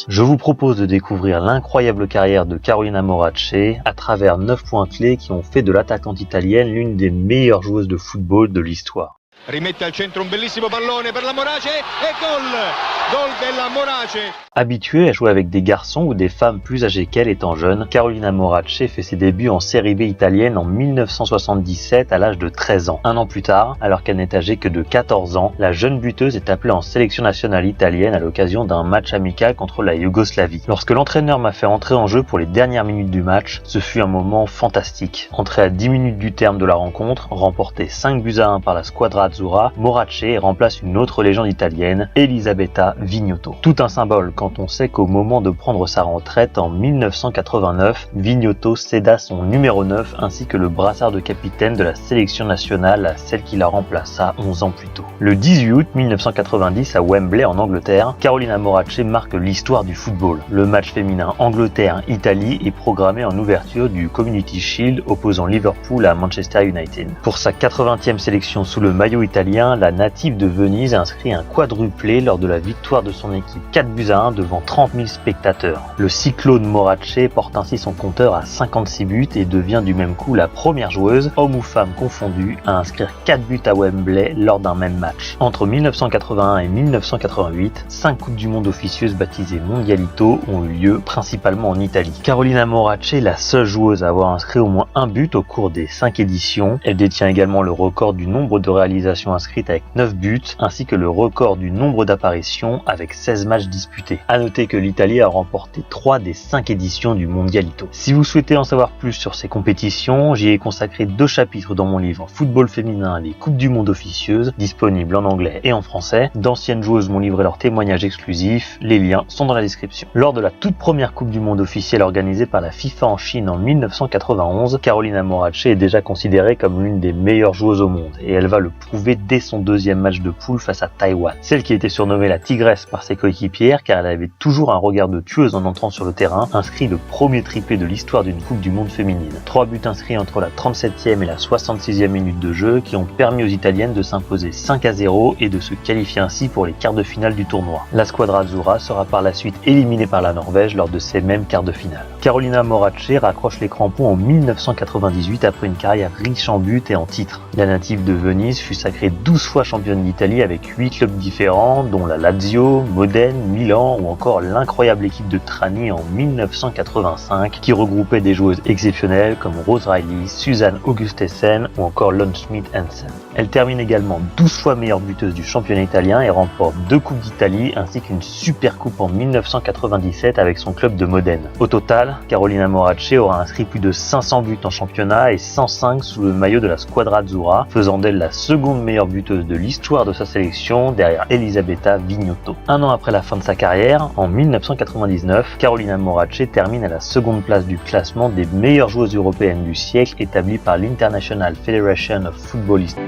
Je vous propose de découvrir l'incroyable carrière de Carolina Morace à travers 9 points clés qui ont fait de l'attaquante italienne l'une des meilleures joueuses de football de l'histoire. Rimette al centro un bellissimo pallone per la Morace e gol! Gol della Morace! Habituée à jouer avec des garçons ou des femmes plus âgées qu'elle étant jeune, Carolina Morace fait ses débuts en Série B italienne en 1977 à l'âge de 13 ans. Un an plus tard, alors qu'elle n'est âgée que de 14 ans, la jeune buteuse est appelée en sélection nationale italienne à l'occasion d'un match amical contre la Yougoslavie. Lorsque l'entraîneur m'a fait entrer en jeu pour les dernières minutes du match, ce fut un moment fantastique. Entrée à 10 minutes du terme de la rencontre, remportée 5-1 par la Squadra Azzurra, Morace remplace une autre légende italienne, Elisabetta Vignoto. Tout un symbole quand on sait qu'au moment de prendre sa retraite en 1989, Vignoto céda son numéro 9 ainsi que le brassard de capitaine de la sélection nationale à celle qui la remplaça 11 ans plus tôt. Le 18 août 1990 à Wembley en Angleterre, Carolina Morace marque l'histoire du football. Le match féminin Angleterre-Italie est programmé en ouverture du Community Shield opposant Liverpool à Manchester United. Pour sa 80e sélection sous le maillot italien, la native de Venise inscrit un quadruplé lors de la victoire de son équipe 4-1 devant 30 000 spectateurs. Le cyclone Morace porte ainsi son compteur à 56 buts et devient du même coup la première joueuse, homme ou femme confondue, à inscrire 4 buts à Wembley lors d'un même match. Entre 1981 et 1988, 5 Coupes du Monde officieuses baptisées Mondialito ont eu lieu principalement en Italie. Carolina Morace est la seule joueuse à avoir inscrit au moins un but au cours des 5 éditions. Elle détient également le record du nombre de réalisations inscrites avec 9 buts, ainsi que le record du nombre d'apparitions avec 16 matchs disputés. À noter que l'Italie a remporté 3 des 5 éditions du Mondialito. Si vous souhaitez en savoir plus sur ces compétitions, j'y ai consacré 2 chapitres dans mon livre Football féminin, les Coupes du Monde officieuses, disponible en anglais et en français. D'anciennes joueuses m'ont livré leurs témoignages exclusifs, les liens sont dans la description. Lors de la toute première Coupe du Monde officielle organisée par la FIFA en Chine en 1991, Carolina Morace est déjà considérée comme l'une des meilleures joueuses au monde et elle va le prouver dès son deuxième match de poule face à Taïwan. Celle qui était surnommée la Tigresse par ses coéquipières car elle avait toujours un regard de tueuse en entrant sur le terrain, inscrit le premier triplé de l'histoire d'une Coupe du Monde féminine. 3 buts inscrits entre la 37e et la 66e minute de jeu qui ont permis aux Italiennes de s'imposer 5-0 et de se qualifier ainsi pour les quarts de finale du tournoi. La Squadra Azzurra sera par la suite éliminée par la Norvège lors de ces mêmes quarts de finale. Carolina Morace raccroche les crampons en 1998 après une carrière riche en buts et en titres. La native de Venise fut sacrée 12 fois championne d'Italie avec 8 clubs différents dont la Lazio, Modène, Milan ou encore l'incroyable équipe de Trani en 1985 qui regroupait des joueuses exceptionnelles comme Rose Riley, Suzanne Augustesen ou encore Lone Schmidt-Hansen. Elle termine également 12 fois meilleure buteuse du championnat italien et remporte 2 Coupes d'Italie ainsi qu'une super coupe en 1997 avec son club de Modène. Au total, Carolina Morace aura inscrit plus de 500 buts en championnat et 105 sous le maillot de la Squadra Azzurra, faisant d'elle la seconde meilleure buteuse de l'histoire de sa sélection derrière Elisabetta Vignoto. Un an après la fin de sa carrière, en 1999, Carolina Morace termine à la seconde place du classement des meilleures joueuses européennes du siècle établi par l'International Federation of Footballists.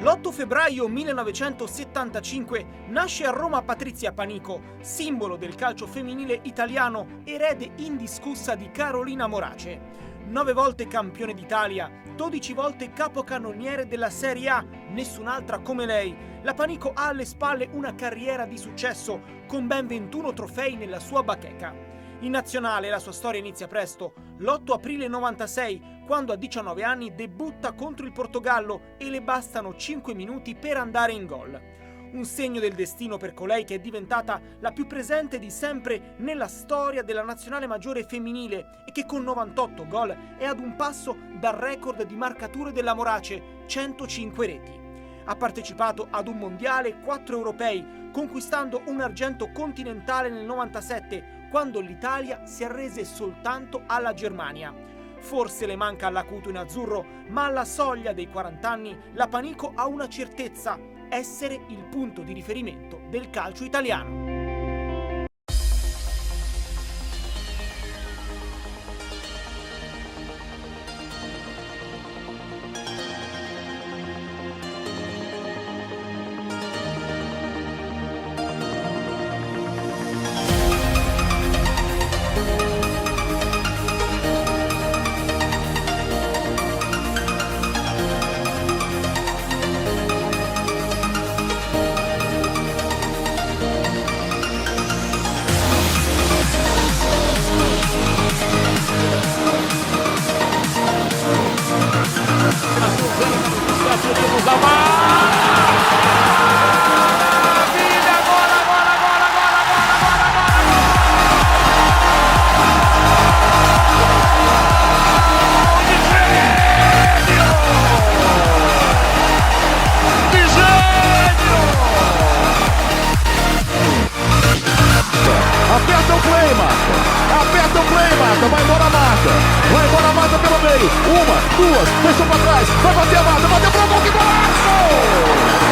L'8 febbraio 1975 nasce a Roma Patrizia Panico, simbolo del calcio femminile italiano, erede indiscussa di Carolina Morace. 9 volte campione d'Italia, 12 volte capocannoniere della Serie A, nessun'altra come lei. La Panico ha alle spalle una carriera di successo, con ben 21 trofei nella sua bacheca. In nazionale la sua storia inizia presto, l'8 aprile 96, quando a 19 anni debutta contro il Portogallo e le bastano 5 minuti per andare in gol. Un segno del destino per colei che è diventata la più presente di sempre nella storia della nazionale maggiore femminile e che con 98 gol è ad un passo dal record di marcature della Morace, 105 reti. Ha partecipato ad un mondiale e 4 europei, conquistando un argento continentale nel 97, quando l'Italia si arrese soltanto alla Germania. Forse le manca l'acuto in azzurro, ma alla soglia dei 40 anni la Panico ha una certezza: essere il punto di riferimento del calcio italiano. vai embora a mata. Vai embora a mata pelo meio. Uma, duas, fechou pra trás. Vai bater a mata, bateu pro gol, que golaço!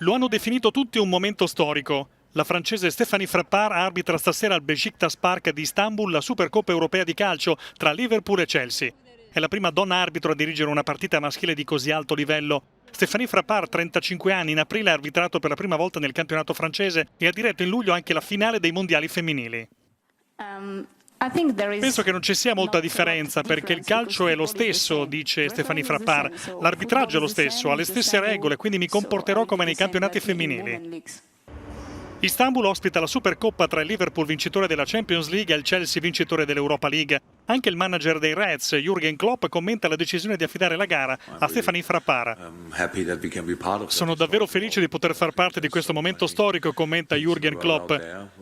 Lo hanno definito tutti un momento storico. La francese Stéphanie Frappart arbitra stasera al Beşiktaş Park di Istanbul la Supercoppa europea di calcio tra Liverpool e Chelsea. È la prima donna arbitro a dirigere una partita maschile di così alto livello. Stéphanie Frappart, 35 anni, in aprile ha arbitrato per la prima volta nel campionato francese e ha diretto in luglio anche la finale dei mondiali femminili. Penso che non ci sia molta differenza perché il calcio è lo stesso, dice Stéphanie Frappart. L'arbitraggio è lo stesso, ha le stesse regole, quindi mi comporterò come nei campionati femminili. Istanbul ospita la Supercoppa tra il Liverpool vincitore della Champions League e il Chelsea vincitore dell'Europa League. Anche il manager dei Reds, Jürgen Klopp, commenta la decisione di affidare la gara a Stéphanie Frappart. Sono davvero felice di poter far parte di questo momento storico, commenta Jürgen Klopp.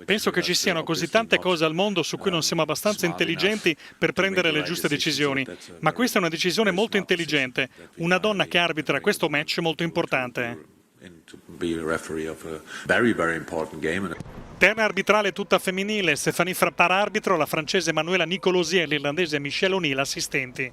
Penso che ci siano così tante cose al mondo su cui non siamo abbastanza intelligenti per prendere le giuste decisioni. Ma questa è una decisione molto intelligente. Una donna che arbitra questo match molto importante. Terna arbitrale tutta femminile, Stéphanie Frappart arbitro, la francese Manuela Nicolosi e l'irlandese Michelle O'Neill assistenti.